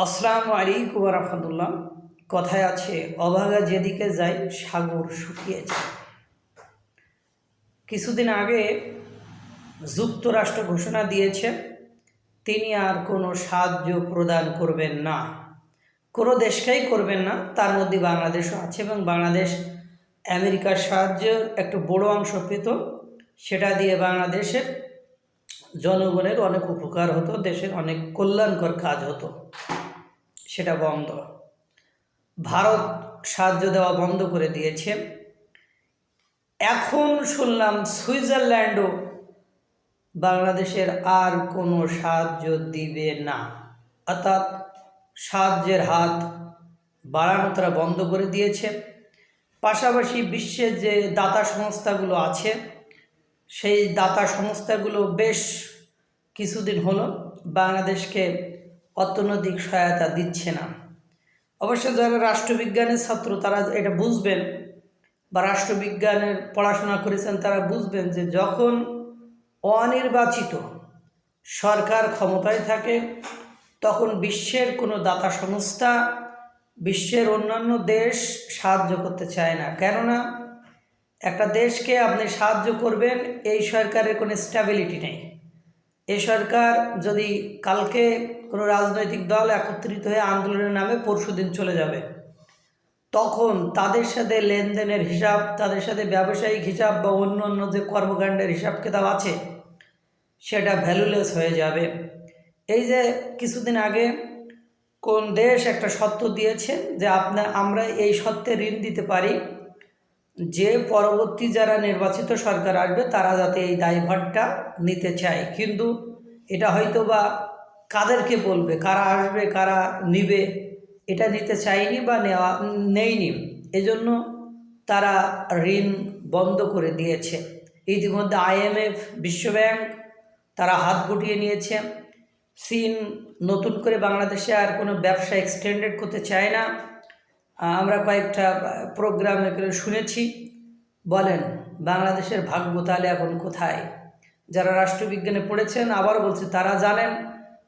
আসসালামু আলাইকুম ওয়া রাহমাতুল্লাহ। কথায় আছে, অভাগা যেদিকে যায় সাগর শুকিয়ে যায়। কিছুদিন আগে যুক্তরাষ্ট্র ঘোষণা দিয়েছে তিনি আর কোনো সাহায্য প্রদান করবেন না, কোনো দেশকেই করবেন না। তার মধ্যে বাংলাদেশও আছে এবং বাংলাদেশ আমেরিকার সাহায্যের একটা বড় অংশ পেত। সেটা দিয়ে বাংলাদেশের জনগণের অনেক উপকার হতো, দেশের অনেক কল্যাণকর কাজ হতো। সেটা বন্ধ। ভারত সাহায্য দেওয়া বন্ধ করে দিয়েছে। এখন শুনলাম সুইজারল্যান্ডও বাংলাদেশের আর কোনো সাহায্য দিবে না, অর্থাৎ সাহায্যের হাত বাড়ানো তারা বন্ধ করে দিয়েছে। পাশাপাশি বিশ্বের যে দাতা সংস্থাগুলো আছে, সেই দাতা সংস্থাগুলো বেশ কিছুদিন হলো বাংলাদেশকে অর্থনৈতিক সহায়তা দিচ্ছে না। অবশ্য যারা রাষ্ট্রবিজ্ঞানের ছাত্র তারা এটা বুঝবেন, বা রাষ্ট্রবিজ্ঞানের পড়াশোনা করেছেন তারা বুঝবেন যে যখন অনির্বাচিত সরকার ক্ষমতায় থাকে তখন বিশ্বের কোনো দাতা সংস্থা, বিশ্বের অন্যান্য দেশ সাহায্য করতে চায় না। কেননা একটা দেশকে আপনি সাহায্য করবেন, এই সরকারের কোনো স্ট্যাবিলিটি নেই। এই সরকার যদি কালকে কোনো রাজনৈতিক দল একত্রিত হয়ে আন্দোলনের নামে পরশুদিন চলে যাবে, তখন তাদের সাথে লেনদেনের হিসাব, তাদের সাথে ব্যবসায়িক হিসাব বা অন্য অন্য যে কর্মকাণ্ডের হিসাব কিতাব আছে সেটা ভ্যালুলেস হয়ে যাবে। এই যে কিছুদিন আগে কোন দেশ একটা শর্ত দিয়েছে যে আমরা এই শর্তে ঋণ দিতে পারি যে পরবর্তী যারা নির্বাচিত সরকার আসবে তারা যাতে এই দায়ভারটা নিতে চায়। কিন্তু এটা হয়তো বা কাদেরকে বলবে, কারা আসবে কারা নিবে, এটা নিতে চায়নি বা নেয়নি। এজন্য তারা ঋণ বন্ধ করে দিয়েছে। ইতিমধ্যে IMF, বিশ্বব্যাংক তারা হাত গুটিয়ে নিয়েছে। চীন নতুন করে বাংলাদেশে আর কোনো ব্যবসা এক্সটেন্ডেড করতে চায় না। আমরা কয়েকটা প্রোগ্রামে শুনেছি। বলেন বাংলাদেশের ভাগ্য তাহলে এখন কোথায়? যারা রাষ্ট্রবিজ্ঞানে পড়েছেন আবার বলছে তারা জানেন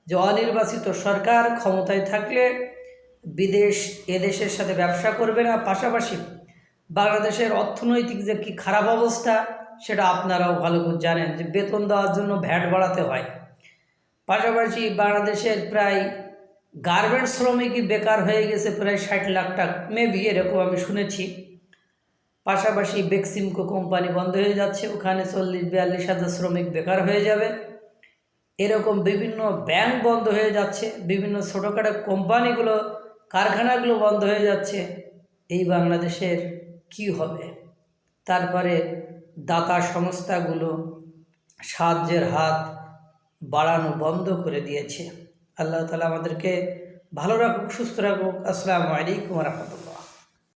যে অনির্বাচিত সরকার ক্ষমতায় থাকলে বিদেশ এদেশের সাথে ব্যবসা করবে না। পাশাপাশি বাংলাদেশের অর্থনৈতিক যে কী খারাপ অবস্থা সেটা আপনারাও ভালো করে জানেন, যে বেতন দেওয়ার জন্য ভ্যাট বাড়াতে হয়। পাশাপাশি বাংলাদেশের প্রায় গার্মেন্টস শ্রমিকই বেকার হয়ে গেছে, প্রায় 60 লাখ টাকা মেবি, এরকম আমি শুনেছি। পাশাপাশি বেক্সিমকো কোম্পানি বন্ধ হয়ে যাচ্ছে, ওখানে 40-42 হাজার শ্রমিক বেকার হয়ে যাবে। এরকম বিভিন্ন ব্যাংক বন্ধ হয়ে যাচ্ছে, বিভিন্ন ছোটোখাটো কোম্পানিগুলো, কারখানাগুলো বন্ধ হয়ে যাচ্ছে। এই বাংলাদেশের কি হবে? তারপরে দাতা সংস্থাগুলো সাহায্যের হাত বাড়ানো বন্ধ করে দিয়েছে। আল্লাহ তাআলা আমাদেরকে ভালো রাখুক, সুস্থ রাখুক। আসসালামু আলাইকুম ওয়া রাহমাতুল্লাহ।